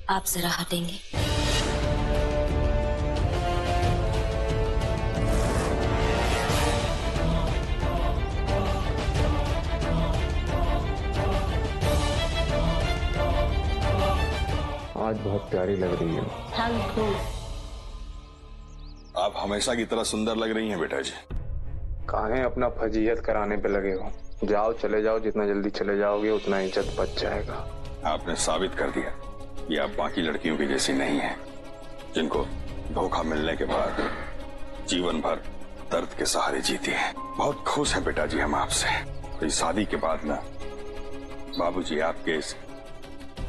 आप जरा हटेंगे? आज बहुत प्यारी लग रही है। Thank you. आप हमेशा की तरह सुंदर लग रही हैं बेटा जी। काहे अपना फजीयत कराने पे लगे हो? जाओ, चले जाओ। जितना जल्दी चले जाओगे उतना इज्जत बच जाएगा। आपने साबित कर दिया कि आप बाकी लड़कियों की जैसी नहीं हैं, जिनको धोखा मिलने के बाद जीवन भर दर्द के सहारे जीती हैं। बहुत खुश हैं बेटा जी हम आपसे। तो शादी के बाद ना बाबूजी आपके इस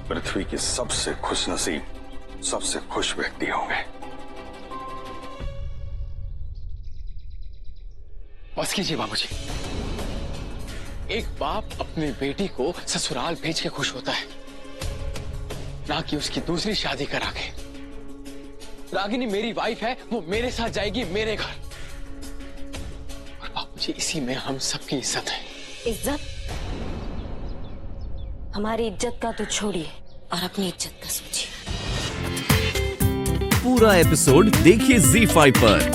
पृथ्वी के सबसे खुशनसीब, सबसे खुश व्यक्ति होंगे। बस कीजिए बाबूजी। एक बाप अपनी बेटी को ससुराल भेज के खुश होता है, ना कि उसकी दूसरी शादी करा के। रागिनी मेरी वाइफ है, वो मेरे साथ जाएगी मेरे घर। और बाबूजी इसी में हम सबकी इज्जत है। इज्जत? हमारी इज्जत का तो छोड़िए और अपनी इज्जत का सोचिए। पूरा एपिसोड देखिए ZEE5 पर।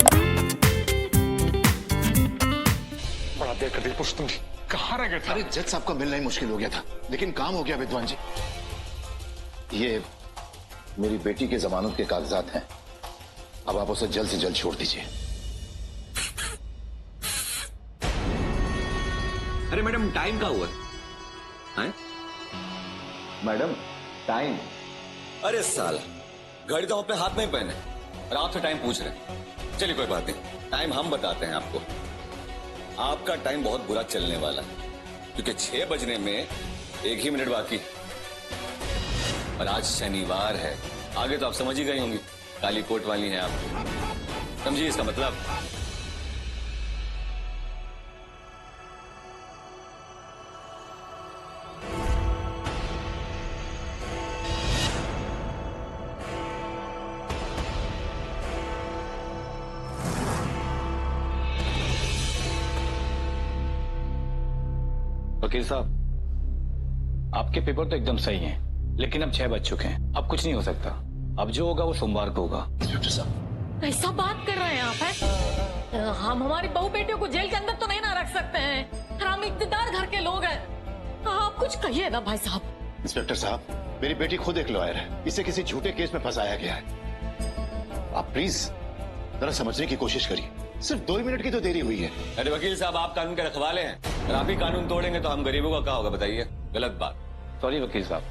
बड़ा देर कर दी पुरुष, तुम कहाँ रह गए थे? अरे जज साहब का मिलना ही मुश्किल हो गया था, लेकिन काम हो गया विद्वान जी। ये मेरी बेटी के जमानत के कागजात हैं, अब आप उसे जल्द से जल्द छोड़ दीजिए। अरे मैडम टाइम का हुआ है? Madam time? अरे साला घड़ी तो अपने हाथ में ही पहने और आपसे टाइम पूछ रहे हैं। चलिए कोई बात नहीं, टाइम हम बताते हैं आपको। आपका टाइम बहुत बुरा चलने वाला है, क्योंकि 6 बजने में 1 ही मिनट बाकी। और आज शनिवार है, आगे तो आप समझ ही गई होंगी, काली कोट वाली हैं आप, समझिए इसका मतलब। वकील साहब, आपके पेपर तो एकदम सही हैं, लेकिन अब 6 बज चुके हैं, अब कुछ नहीं हो सकता। अब जो होगा वो सोमवार को होगा। इंस्पेक्टर साहब, कैसा बात कर रहे हैं आप? हैं हम हमारी बहू बेटियों को जेल के अंदर तो नहीं ना रख सकते हैं। हम इक़्तिदार घर के लोग हैं, आप कुछ कहिए ना भाई साहब। इंस्पेक्टर साहब, मेरी बेटी खुद एक लॉयर है, इसे किसी झूठे केस में फंसाया गया है। आप प्लीज जरा समझने की कोशिश करिए, सिर्फ 2 मिनट की तो देरी हुई है। अरे वकील साहब, आप कानून के रखवाले हैं, अगर आप ही कानून तोड़ेंगे तो हम गरीबों का क्या होगा बताइए? गलत बात। सॉरी वकील साहब,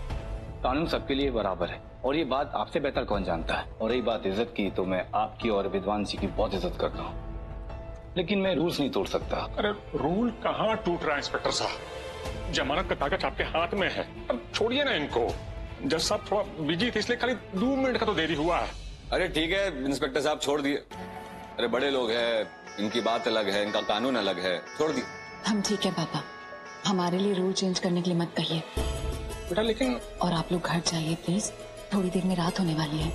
कानून सबके लिए बराबर है और ये बात आपसे बेहतर कौन जानता है। और रही बात इज्जत की, तो मैं आपकी और विद्वान जी की बहुत इज्जत करता हूँ, लेकिन मैं रूल्स नहीं तोड़ सकता। अरे रूल कहाँ टूट रहा है इंस्पेक्टर साहब? जमानत का कागज आपके हाथ में है, अब छोड़िए ना इनको। जज साहब थोड़ा बिजी थे, इसलिए खाली 2 मिनट का तो देरी हुआ है। अरे ठीक है इंस्पेक्टर साहब, छोड़ दिए। अरे बड़े लोग हैं, इनकी बात अलग है, इनका कानून अलग है, छोड़ दिए। हम ठीक है पापा, हमारे लिए रूल चेंज करने के लिए मत कहिए। बेटा लेकिन और आप लोग घर जाइए प्लीज, थोड़ी देर में रात होने वाली है।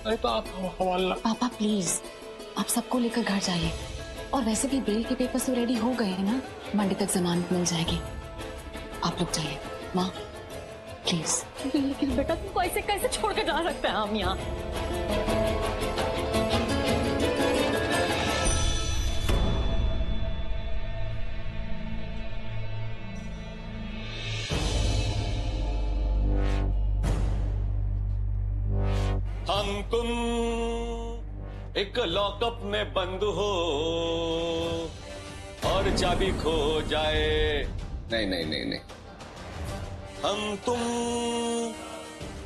अरे तो आप हवाला। पापा प्लीज, आप सबको लेकर घर जाइए। और वैसे भी बेल के पेपर्स तो रेडी हो गए हैं ना, मंडे तक जमानत मिल जाएगी। आप लोग जाइए। माँ प्लीज। लेकिन बेटा तुमको ऐसे कैसे छोड़ के जा सकते हैं हम यहाँ? हम तुम एक लॉकअप में बंद हो और चाबी खो जाए। नहीं नहीं नहीं नहीं, हम तुम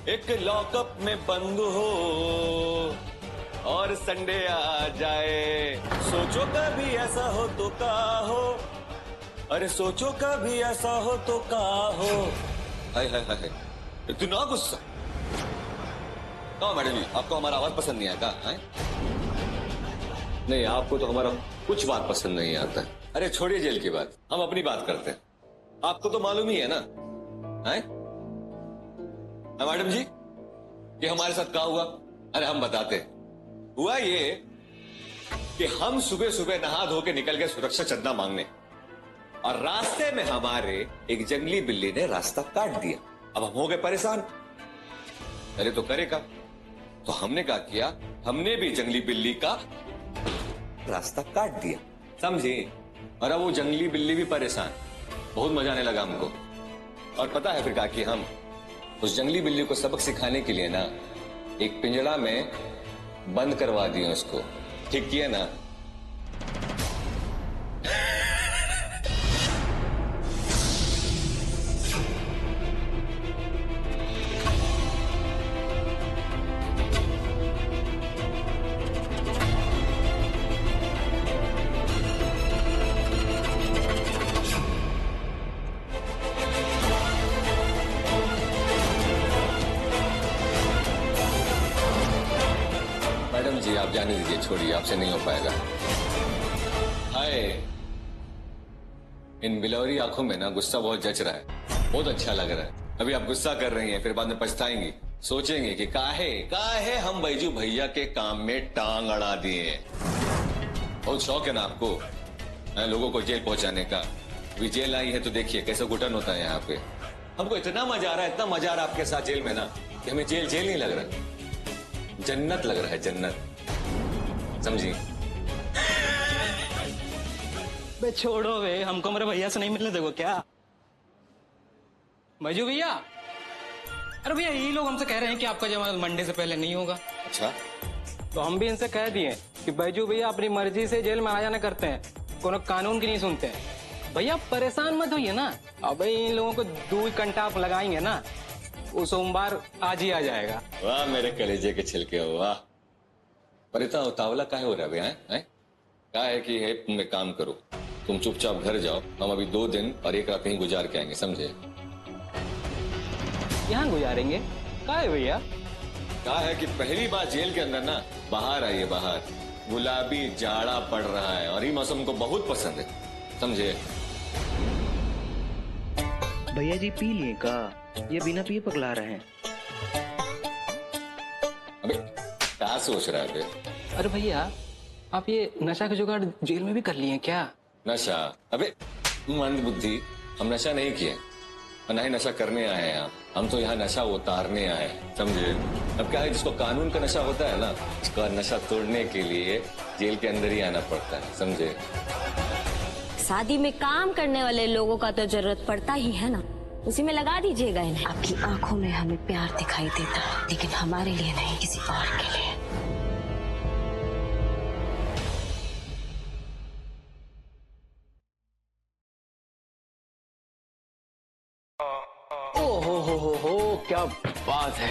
एक लॉकअप में बंद हो और संडे आ जाए। सोचो कभी ऐसा हो तो का हो, अरे सोचो कभी ऐसा हो तो का हो। हाय हाय हाय, इतना गुस्सा? मैडम जी, आपको हमारा आवाज पसंद नहीं आता है? नहीं, आपको तो हमारा कुछ बात पसंद नहीं आता। अरे छोड़िए जेल की बात, हम अपनी बात करते हैं। आपको तो मालूम ही है ना, है मैडम जी, कि हमारे साथ क्या हुआ? अरे हम बताते। हुआ ये कि हम सुबह सुबह नहा धो के निकल गए सुरक्षा चंदा मांगने, और रास्ते में हमारे एक जंगली बिल्ली ने रास्ता काट दिया। अब हम हो गए परेशान। अरे तो करेगा। तो हमने क्या किया, हमने भी जंगली बिल्ली का रास्ता काट दिया, समझे? और अब वो जंगली बिल्ली भी परेशान, बहुत मजा आने लगा हमको। और पता है फिर क्या कि हम उस जंगली बिल्ली को सबक सिखाने के लिए ना एक पिंजड़ा में बंद करवा दिए उसको। ठीक किया ना? मैडम जी आप जाने दीजिए, छोड़िए, आपसे नहीं हो पाएगा। हाय, इन बिलौरी आंखों में ना गुस्सा बहुत जच रहा है, बहुत अच्छा लग रहा है। अभी आप गुस्सा कर रही हैं, फिर बाद में पछताएंगी, सोचेंगे कि काहे हम बैजू भैया के काम में टांग अड़ा दिए। बहुत शौक है ना आपको लोगों को जेल पहुंचाने का। अभी जेल आई है तो देखिए कैसा घुटन होता है यहाँ पे। हमको इतना मजा आ रहा है, इतना मजा आ रहा है आपके साथ जेल में ना कि हमें जेल नहीं लग रहा, जन्नत लग रहा है, जन्नत, समझी? बे छोड़ो बे, हमको मेरे भैया से नहीं मिलने देखो क्या? बैजू भैया, अरे भैया ये लोग हमसे कह रहे हैं कि आपका जमानत मंडे से पहले नहीं होगा। अच्छा, तो हम भी इनसे कह दिए कि बैजू भैया अपनी मर्जी से जेल में आ जाना करते हैं, कोनो कानून की नहीं सुनते हैं। भैया परेशान मत होइए ना, अब इन लोगों को दूध कंटाप लगाएंगे ना, वो सोमवार आज ही आ जाएगा। वाह मेरे कलेजे के छिलके, वाह। पर इतना उतावला काहे हो रहा है भैया? क्या है कि है, तुम एक काम करो, तुम चुपचाप घर जाओ, हम अभी 2 दिन और 1 रात यहीं गुजार के आएंगे, समझे? यहाँ गुजारेंगे? क्या है भैया? क्या है कि पहली बार जेल के अंदर ना बाहर आइए, बाहर गुलाबी जाड़ा पड़ रहा है और ये मौसम हमको बहुत पसंद है, समझे? भैया जी पी लिए का? ये बिना पिए पगला रहे हैं। अबे क्या सोच रहा है बे? अरे भैया आप ये नशा का जुगाड़ जेल में भी कर लिए क्या? नशा? अबे मंद बुद्धि, हम नशा नहीं किए और ना ही नशा करने आए हैं यहाँ। हम तो यहाँ नशा उतारने आए हैं, समझे? अब क्या है, जिसको कानून का नशा होता है ना, उसका नशा तोड़ने के लिए जेल के अंदर ही आना पड़ता है, समझे? शादी में काम करने वाले लोगों का तो जरूरत पड़ता ही है ना, उसी में लगा दीजिएगा इन्हें। आपकी आंखों में हमें प्यार दिखाई देता है, लेकिन हमारे लिए नहीं, किसी और के लिए। हो क्या बात है,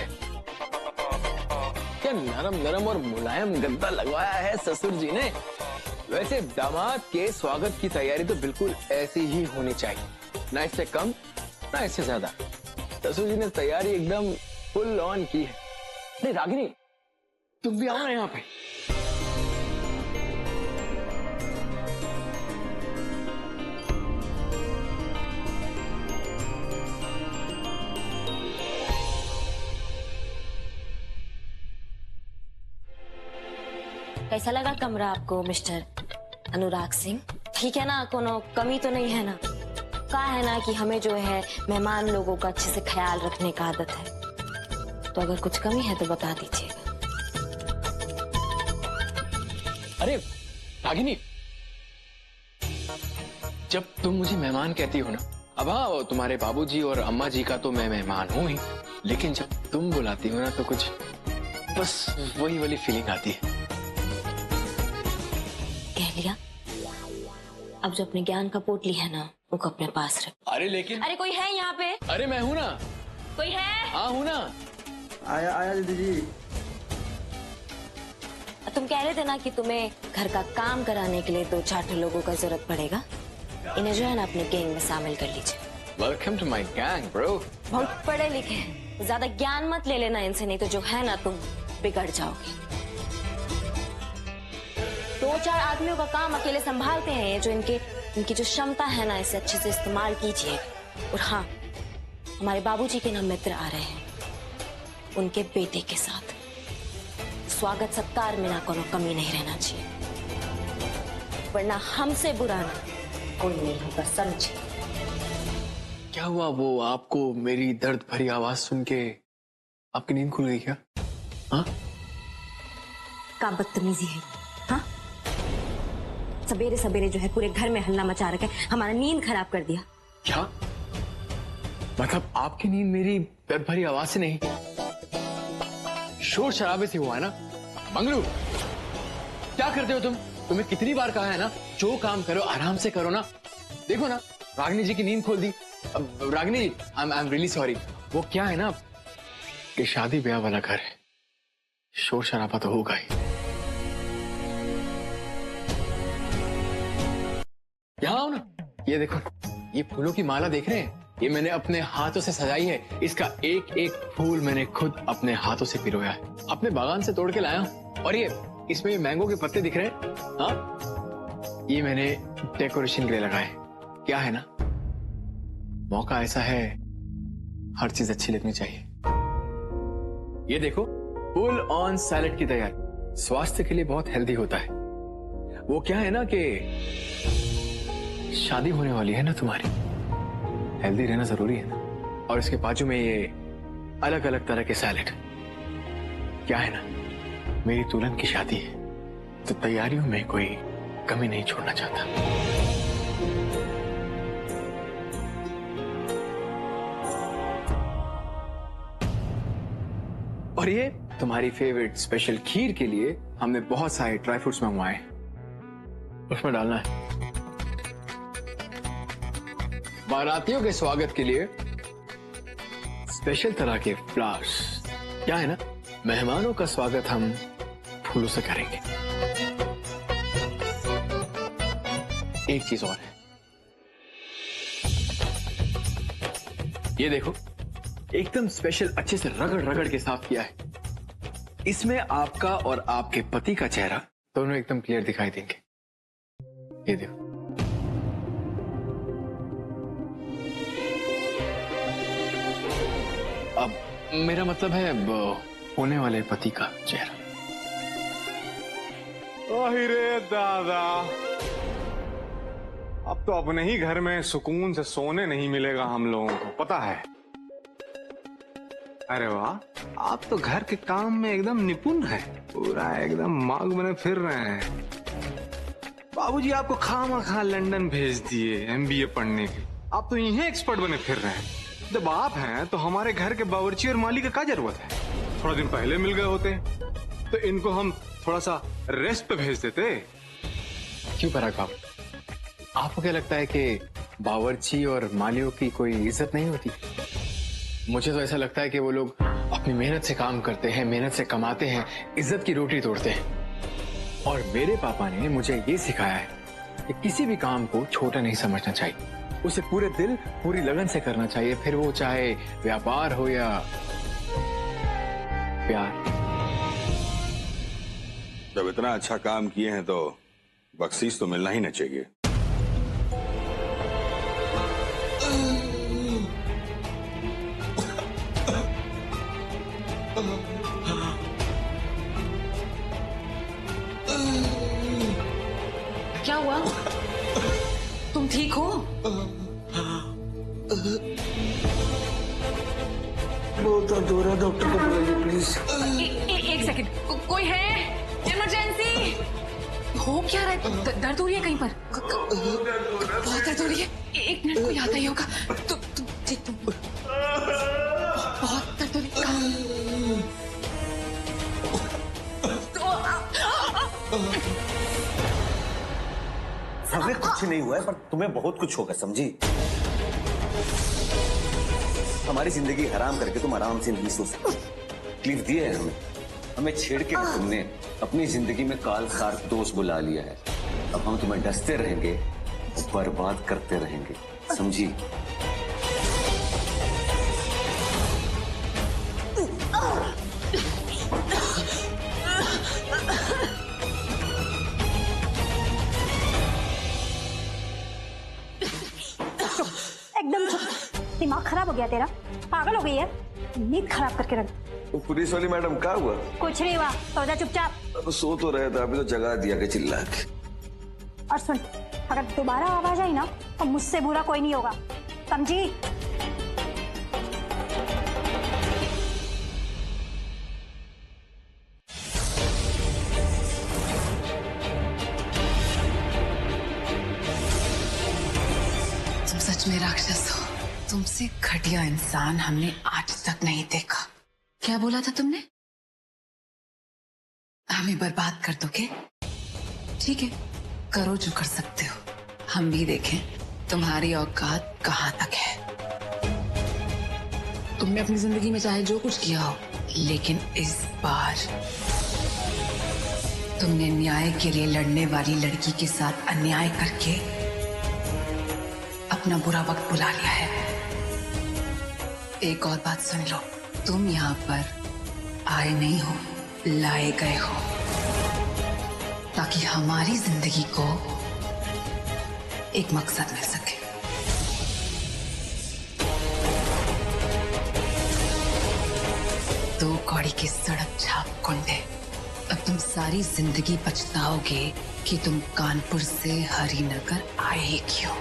क्या नरम नरम और मुलायम गद्दा लगवाया है ससुर जी ने। वैसे दामाद के स्वागत की तैयारी तो बिल्कुल ऐसी ही होनी चाहिए, ना इससे कम ना इससे ज्यादा। ससुर जी ने तैयारी एकदम फुल ऑन की है। नहीं रागिनी, तुम भी आओ ना यहाँ पे। कैसा लगा कमरा आपको मिस्टर अनुराग सिंह? ठीक है ना, कोनो कमी तो नहीं है ना? कहा है ना कि हमें जो है मेहमान लोगों का अच्छे से ख्याल रखने का आदत है, तो अगर कुछ कमी है तो बता दीजिएगा। अरे रागिनी, जब तुम मुझे मेहमान कहती हो ना, अब हाँ तुम्हारे बाबूजी और अम्मा जी का तो मैं मेहमान हूं ही, लेकिन जब तुम बुलाती हो ना तो कुछ बस वही वाली फीलिंग आती है। कह लिया, अब जो अपने ज्ञान का पोटली है ना वो अपने पास रख। अरे लेकिन, अरे कोई है यहाँ पे? अरे मैं हूं ना। कोई है? हाँ हूं ना। आया दीदी। तुम कह रहे थे ना कि तुम्हें घर का काम कराने के लिए 2-4 लोगों का जरूरत पड़ेगा, इन्हें जो है ना अपने गैंग में शामिल कर लीजिए। Welcome to my gang bro. बहुत पढ़े लिखे हैं, ज्यादा ज्ञान मत ले लेना इनसे, नहीं तो जो है ना तुम बिगड़ जाओगे। 2-4 आदमियों का काम अकेले संभालते हैं, जो इनकी जो क्षमता है ना इसे अच्छे से इस्तेमाल कीजिए। और हाँ, हमारे बाबूजी के ना मित्र आ रहे हैं, उनके बेटे के साथ स्वागत सत्कार में ना कोनो कमी नहीं रहना चाहिए, वरना हमसे बुरा ना कोई नहीं होगा, समझे? क्या हुआ, वो आपको मेरी दर्द भरी आवाज सुन के आपकी नींद खुल गई क्या? हाँ, का बदतमीजी है। हाँ, सवेरे सवेरे जो है पूरे घर में हल्ला मचा रखा है, हमारा नींद खराब कर दिया। क्या मतलब आपकी नींद मेरी पेट भरी आवाज से नहीं, शोर शराबे से हुआ है ना? मंगलू, क्या करते हो तुम? तुम्हें कितनी बार कहा है ना, जो काम करो आराम से करो ना। देखो ना, रागिनी जी की नींद खोल दी। Ragini, I am really sorry. वो क्या है ना कि शादी ब्याह वाला घर है, शोर शराबा तो होगा ही। यहाँ आओ ना, ये देखो, ये फूलों की माला देख रहे हैं? ये मैंने अपने हाथों से सजाई है। इसका एक एक फूल मैंने खुद अपने हाथों से पिरोया है, अपने बागान से तोड़ के लाया हूं। और ये इसमें मैंगो के पत्ते दिख रहे हैं? हाँ, ये मैंने डेकोरेशन के लिए लगाए। क्या है ना, मौका ऐसा है, हर चीज अच्छी लगनी चाहिए। ये देखो, फुल ऑन सैलेड की तैयारी, स्वास्थ्य के लिए बहुत हेल्दी होता है। वो क्या है ना कि शादी होने वाली है ना तुम्हारी, हेल्दी रहना जरूरी है ना। और इसके बाजू में ये अलग अलग तरह के सैलेड। क्या है ना, मेरी दुल्हन की शादी है तो तैयारियों में कोई कमी नहीं छोड़ना चाहता। और ये तुम्हारी फेवरेट स्पेशल खीर के लिए हमने बहुत सारे ड्राई फ्रूट्स मंगवाए, उसमें डालना है। बारातियों के स्वागत के लिए स्पेशल तरह के फ्लावर्स। क्या है ना, मेहमानों का स्वागत हम फूलों से करेंगे। एक चीज और है, ये देखो, एकदम स्पेशल, अच्छे से रगड़ रगड़ के साफ किया है। इसमें आपका और आपके पति का चेहरा दोनों एकदम क्लियर दिखाई देंगे। ये देखो, अब मेरा मतलब है होने वाले पति का चेहरा। रे दादा, अब तो अपने ही घर में सुकून से सोने नहीं मिलेगा हम लोगों को, पता है? अरे वाह, आप तो घर के काम में एकदम निपुण हैं, पूरा एकदम माग बने फिर रहे हैं। बाबूजी आपको खामखा लंदन भेज दिए MBA पढ़ने के, आप तो यहीं एक्सपर्ट बने फिर रहे हैं। जब आप हैं तो हमारे घर के बावर्ची और माली का क्या जरूरत है? थोड़ा दिन पहले मिल गए होते तो इनको हम थोड़ा सा रेस्ट पे भेज देते। क्यों पराग बाबू, आपको क्या लगता है कि बावर्ची और मालियों की कोई इज्जत नहीं होती? मुझे तो ऐसा लगता है कि वो लोग अपनी मेहनत से काम करते हैं, मेहनत से कमाते हैं, इज्जत की रोटी तोड़ते हैं। और मेरे पापा ने मुझे ये सिखाया है कि किसी भी काम को छोटा नहीं समझना चाहिए, उसे पूरे दिल पूरी लगन से करना चाहिए, फिर वो चाहे व्यापार हो या प्यार। जब इतना अच्छा काम किए हैं तो बख्शीश तो मिलना ही न चाहिए। क्या हुआ? तुम ठीक हो? बहुत दर्द हो रहा है, डॉक्टर को बुलाइए प्लीज। एक सेकंड, कोई है? इमरजेंसी! हो क्या रहा है? दर्द हो रही है कहीं पर? बहुत दर्द हो रही है। एक मिनट, कोई आता ही होगा। तुम ठीक, तुम बहुत दर्द हो रही है। हमें कुछ नहीं हुआ है, पर तुम्हें बहुत कुछ होगा, समझी? हमारी जिंदगी हराम करके तुम आराम से नहीं सो सकते। तकलीफ दी है हमें छेड़ के तुमने अपनी जिंदगी में काल खार दोष बुला लिया है। अब हम तुम्हें डसते रहेंगे, बर्बाद करते रहेंगे, समझी? एकदम चुप, दिमाग खराब हो गया तेरा, पागल हो गई है, नींद खराब करके रख। पुलिस वाली मैडम क्या हुआ? कुछ नहीं हुआ, तो जा चुपचाप। अब सो तो रहे थे, अभी तो जगा दिया के चिल्ला के। और सुन, अगर दोबारा आवाज आई ना तो मुझसे बुरा कोई नहीं होगा, समझी? सच में राक्षस हो। तुमसे घटिया इंसान हमने आज तक नहीं देखा। क्या बोला था तुमने? हमें बर्बाद कर दोगे? ठीक है, करो जो कर सकते हो। हम भी देखें तुम्हारी औकात कहाँ तक है। तुमने अपनी जिंदगी में चाहे जो कुछ किया हो, लेकिन इस बार तुमने न्याय के लिए लड़ने वाली लड़की के साथ अन्याय करके अपना बुरा वक्त बुला लिया है। एक और बात सुन लो, तुम यहाँ पर आए नहीं हो, लाए गए हो, ताकि हमारी जिंदगी को एक मकसद मिल सके। दो कौड़ी के सड़क छाप कुंडे। अब तुम सारी जिंदगी पछताओगे कि तुम कानपुर से हरिनगर आए ही क्यों।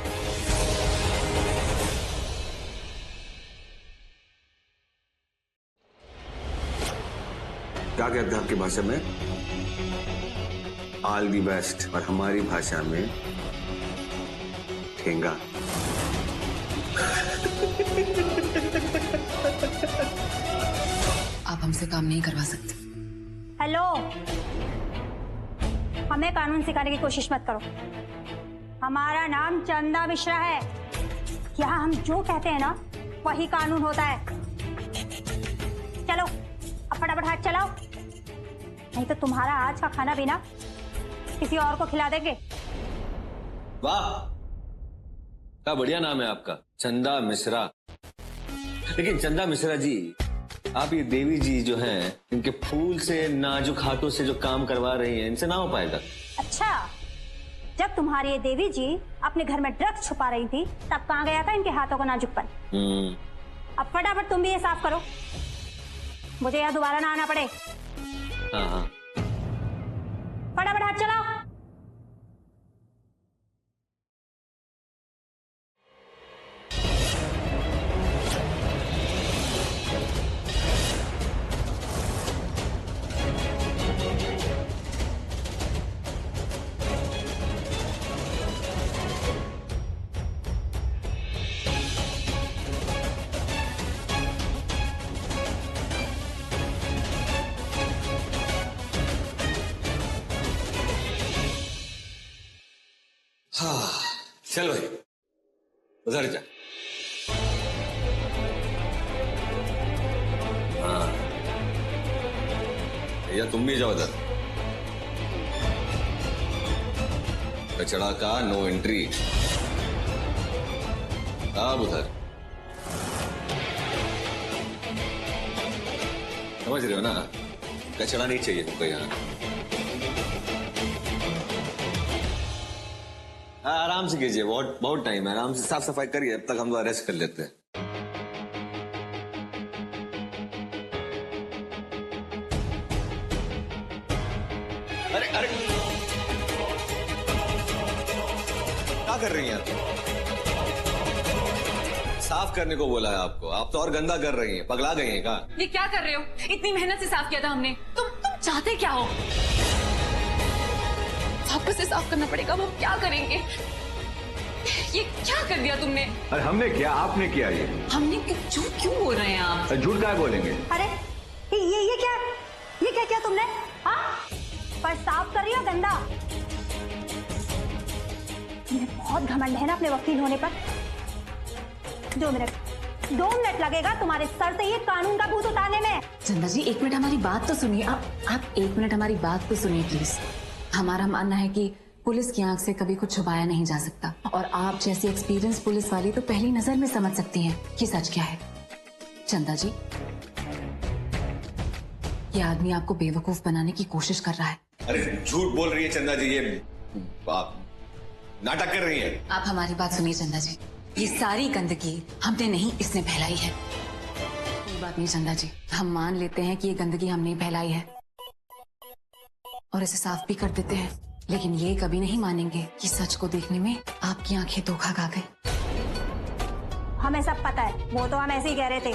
क्या कहते हैं आपकी भाषा में? All the best. और हमारी भाषा में ठेंगा। आप हमसे काम नहीं करवा सकते। हेलो, हमें कानून सिखाने की कोशिश मत करो। हमारा नाम चंदा मिश्रा है। यहाँ हम जो कहते हैं ना, वही कानून होता है। चलो अब फटाफट हाथ चलाओ, नहीं तो तुम्हारा आज का खाना पीना किसी और को खिला देंगे। वाह, क्या बढ़िया नाम है आपका, चंदा मिश्रा। लेकिन चंदा मिश्रा जी, आप ये देवी जी जो हैं, इनके फूल से नाजुक हाथों से जो काम करवा रही हैं, इनसे ना हो पाएगा। अच्छा, जब तुम्हारी ये देवी जी अपने घर में ड्रग्स छुपा रही थी, तब कहाँ गया था इनके हाथों का नाजुकपन? अब फटाफट तुम भी ये साफ करो, मुझे यहाँ दोबारा ना आना पड़े। हाँ हाँ, फटाफट हाथ चलाओ। हाँ, चल भाई उधर जा। हाँ भैया, तुम भी जाओ उधर। कचड़ा का नो एंट्री। अब उधर समझ रहे हो ना, कचड़ा नहीं चाहिए तुमको यहाँ। आराम से कीजिए, बहुत बहुत टाइम है, आराम से साफ सफाई करिए, अब तक हम लोग रेस्ट कर लेते हैं। अरे अरे क्या कर रही हैं आप? साफ करने को बोला है आपको, आप तो और गंदा कर रही हैं, पगला गई हैं क्या? ये क्या कर रहे हो? इतनी मेहनत से साफ किया था हमने। तुम चाहते क्या हो? वापस से साफ करना पड़ेगा, वो क्या करेंगे? ये क्या कर दिया तुमने? अरे हमने क्या, आपने किया? ये हमने झूठ क्यों बोल रहे हैं आप? झूठ क्या बोलेंगे? अरे ये क्या किया तुमने? हाँ, पर साफ कर रही हो गंदा। तुम्हें बहुत घमंड है ना अपने वकील होने पर। 2 मिनट लगेगा तुम्हारे सर से ये कानून का भूत उतारने में। चंदा जी, 1 मिनट हमारी बात तो सुनिए। आप 1 मिनट हमारी बात तो सुनिए प्लीज। हमारा मानना है कि पुलिस की आंख से कभी कुछ छुपाया नहीं जा सकता, और आप जैसी एक्सपीरियंस पुलिस वाली तो पहली नजर में समझ सकती हैं कि सच क्या है। चंदा जी, ये आदमी आपको बेवकूफ बनाने की कोशिश कर रहा है। अरे झूठ बोल रही है चंदा जी, ये आप नाटक कर रही है। आप हमारी बात सुनिए चंदा जी, ये सारी गंदगी हमने नहीं, इसने फैलाई है। कोई बात नहीं चंदा जी, हम मान लेते हैं कि ये गंदगी हमने फैलाई है और इसे साफ भी कर देते हैं, लेकिन ये कभी नहीं मानेंगे कि सच को देखने में आपकी आंखें धोखा खा गई। हमें सब पता है, वो तो हम ऐसे ही कह रहे थे।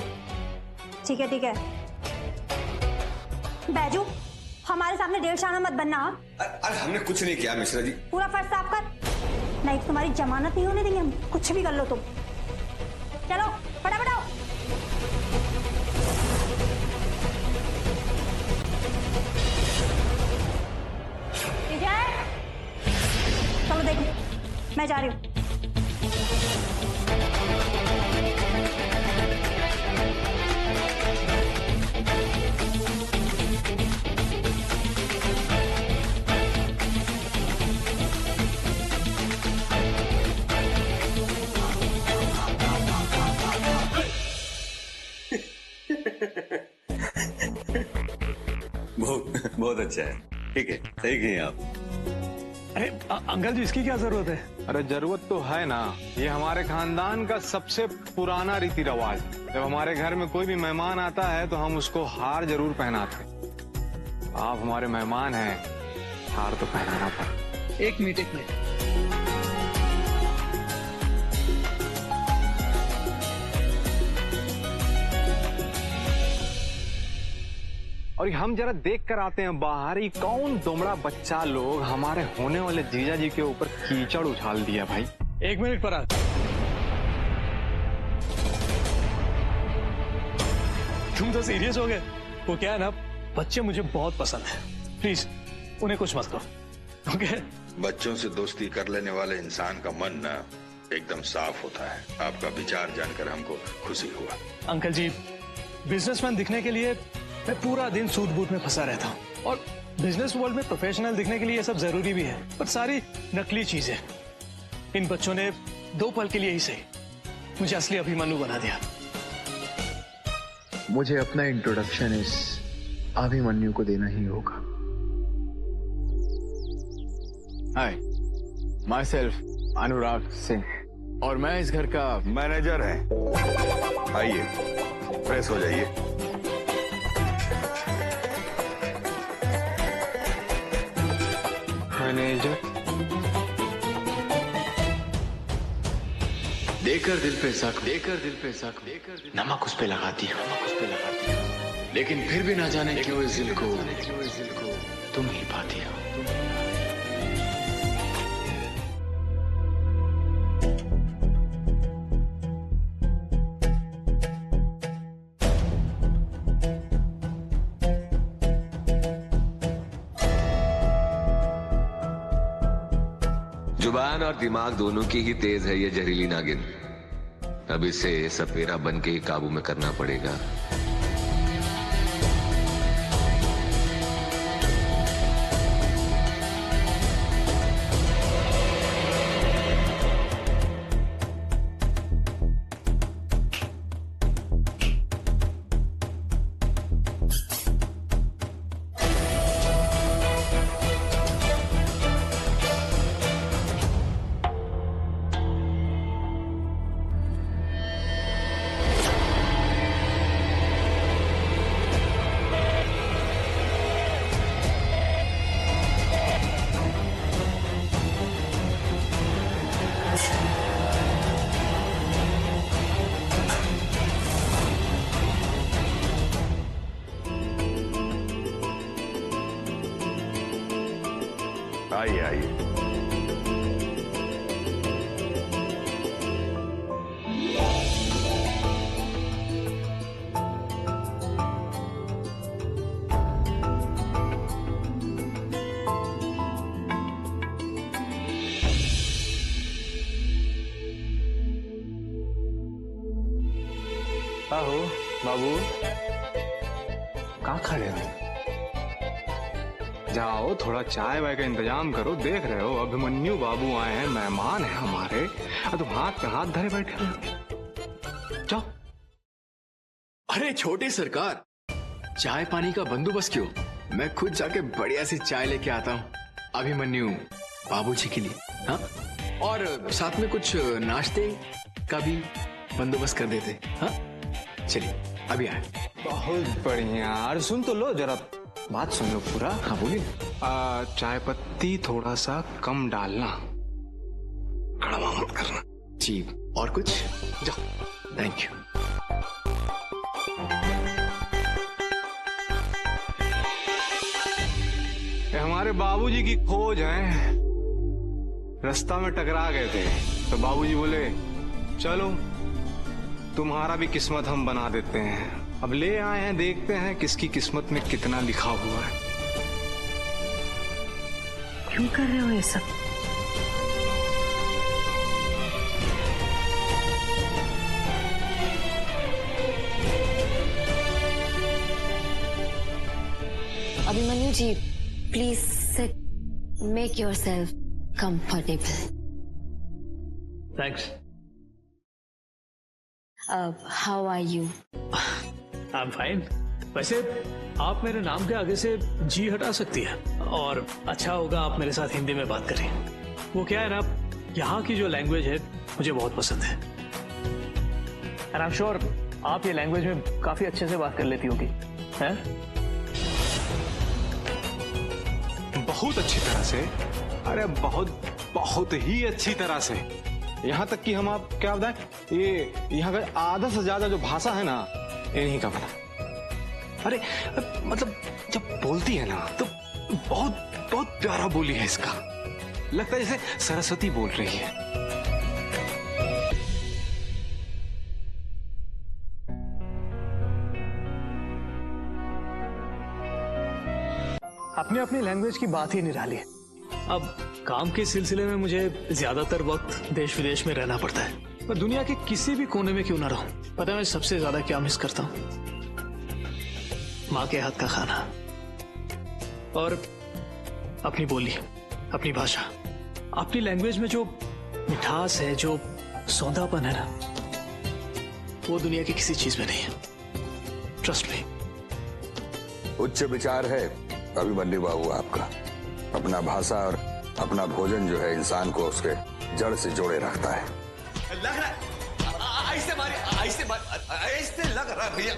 ठीक है बैजू, हमारे सामने डेढ़ शाना मत बनना। अरे हमने कुछ नहीं किया मिश्रा जी। पूरा फर्श साफ कर, नहीं तो तुम्हारी जमानत नहीं होने देंगे हम। कुछ भी कर लो तुम। चलो फटाफट आओ। विजय, चलो देखो, मैं जा रही हूँ। बहुत अच्छा है, ठीक है, सही कही आप। अरे अंकल जी, इसकी क्या जरूरत है? अरे जरूरत तो है ना, ये हमारे खानदान का सबसे पुराना रीति रिवाज। जब हमारे घर में कोई भी मेहमान आता है तो हम उसको हार जरूर पहनाते हैं। आप हमारे मेहमान हैं, हार तो पहनाना पड़ा। एक मिनट। और हम जरा देख कर आते हैं बाहर ही कौन दोमड़ा बच्चा लोग हमारे होने वाले जीजा जी के ऊपर कीचड़ उछाल दिया। भाई 1 मिनट पर तुम तो सीरियस हो गए। वो क्या है ना, बच्चे मुझे बहुत पसंद है, प्लीज उन्हें कुछ मत करो, ओके? बच्चों से दोस्ती कर लेने वाले इंसान का मन ना एकदम साफ होता है। आपका विचार जानकर हमको खुशी हुआ। अंकल जी, बिजनेसमैन दिखने के लिए मैं पूरा दिन सूट बूट में फंसा रहता हूँ, और बिजनेस वर्ल्ड में प्रोफेशनल दिखने के लिए ये सब जरूरी भी है, पर सारी नकली चीजें। इन बच्चों ने 2 पल के लिए ही सही मुझे असली अभिमन्यु बना दिया। मुझे अपना इंट्रोडक्शन इस अभिमन्यु को देना ही होगा। हाय, माई सेल्फ अनुराग सिंह, और मैं इस घर का मैनेजर है। आइए, फ्रेश हो जाइए। मैनेजर देकर दिल पे शक, नमक उस पे लगाती हो, लेकिन फिर भी ना जाने क्यों इस दिल को तुम ही पाती हो। जुबान और दिमाग दोनों की ही तेज है ये जहरीली नागिन। अब इसे सपेरा बन के ही काबू में करना पड़ेगा। आइए आइए। आहो बाबू, कहाँ खड़े हो? जाओ, थोड़ा चाय वाय का इंतजाम करो। देख रहे हो अभिमन्यु बाबू आए हैं, मेहमान हैं हमारे, और तुम हाथ पे हाथ धरे बैठे हो। जाओ। अरे छोटे सरकार, चाय पानी का बंदोबस्त क्यों? मैं खुद जाके बढ़िया सी चाय लेके आता हूँ अभिमन्यु बाबूजी के लिए। हाँ, और साथ में कुछ नाश्ते का भी बंदोबस्त कर देते। हाँ चलिए, अभी आए। बहुत बढ़िया। अरे सुन तो लो, जरा बात सुन लो पूरा। हाँ बोलिए। चाय पत्ती थोड़ा सा कम डालना, कड़वा मत करना जी। और कुछ? जाओ। Thank you. हमारे बाबूजी की खोज है। रास्ता में टकरा गए थे तो बाबूजी बोले चलो तुम्हारा भी किस्मत हम बना देते हैं। अब ले आए हैं, देखते हैं किसकी किस्मत में कितना लिखा हुआ है। क्यों कर रहे हो ये सब? Abhimanyu ji, please sit, make yourself comfortable. Thanks. How are you? I am fine. वैसे आप मेरे नाम के आगे से जी हटा सकती है और अच्छा होगा आप मेरे साथ हिंदी में बात करें। वो क्या है ना, यहाँ की जो लैंग्वेज है मुझे बहुत पसंद है। एंड आई एम श्योर आप ये लैंग्वेज में काफी अच्छे से बात कर लेती होगी, हैं? बहुत अच्छी तरह से। अरे बहुत ही अच्छी तरह से। यहाँ तक कि हम आप क्या बताएं, ये यहाँ का आधा से ज्यादा जो भाषा है ना, इन्हीं का बना। अरे मतलब जब बोलती है ना तो बहुत प्यारा बोली है इसका। लगता है जैसे सरस्वती बोल रही है। अपने अपनी लैंग्वेज की बात ही निराली है। अब काम के सिलसिले में मुझे ज्यादातर वक्त देश विदेश में रहना पड़ता है, पर दुनिया के किसी भी कोने में क्यों ना रहूं, पता है मैं सबसे ज्यादा क्या मिस करता हूं? माँ के हाथ का खाना और अपनी बोली, अपनी भाषा, अपनी लैंग्वेज में जो मिठास है, जो सौंधापन है ना, वो दुनिया की किसी चीज में नहीं है। Trust me. उच्च विचार है अभिमन्यु बाबू आपका। अपना भाषा और अपना भोजन जो है इंसान को उसके जड़ से जोड़े रखता है। लग रहा है ऐसे लग रहा है भैया।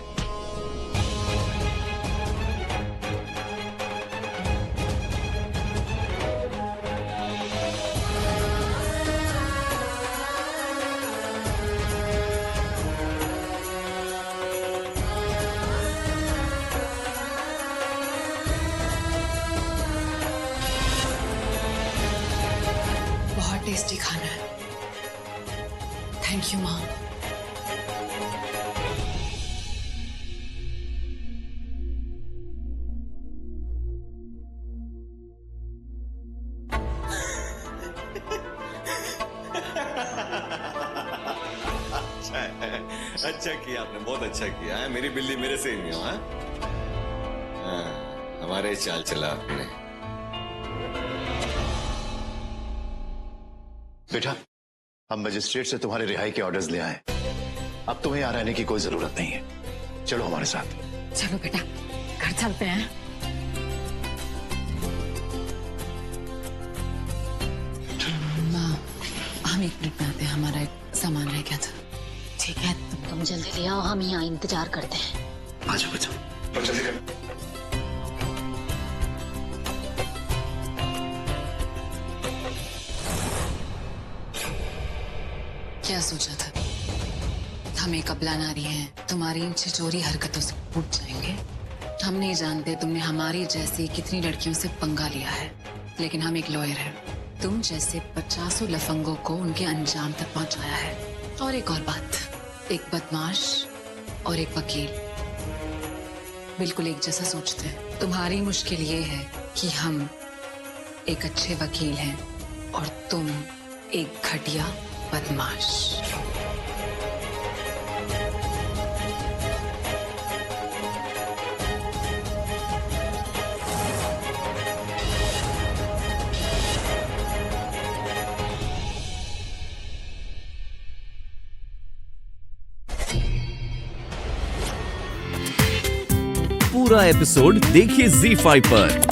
बहुत टेस्टी खाना है। थैंक यू माँ। अच्छा किया आपने, बहुत अच्छा किया है। मेरी बिल्ली मेरे से ही नहीं हो। हमारे चाल चला आपने। बेटा, हम मजिस्ट्रेट से तुम्हारे रिहाई के ऑर्डर्स ले आए। अब तुम्हें यहाँ रहने की कोई जरूरत नहीं है। चलो हमारे साथ। चलो बेटा, घर चलते हैं। माँ, हम एक मिनट में आते हैं, हमारा एक सामान रह गया था। ठीक है, तुम जल्दी ले आओ, हम यहाँ इंतजार करते हैं। आ जाओ बच्चों, जल्दी करो। क्या सोचा था? हम एक अबला नारी हैं, तुम्हारी इन छिछोरी हरकतों से टूट जाएंगे। हम नहीं जानते तुमने हमारी जैसी कितनी लड़कियों से पंगा लिया है, लेकिन हम एक लॉयर हैं। तुम जैसे 50 लफंगों को उनके अंजाम तक पहुंचाया है। और एक और बात, एक बदमाश और एक वकील बिल्कुल एक जैसा सोचते हैं। तुम्हारी मुश्किल ये है कि हम एक अच्छे वकील हैं और तुम एक घटिया बदमाश। पूरा एपिसोड देखिए ZEE5 पर।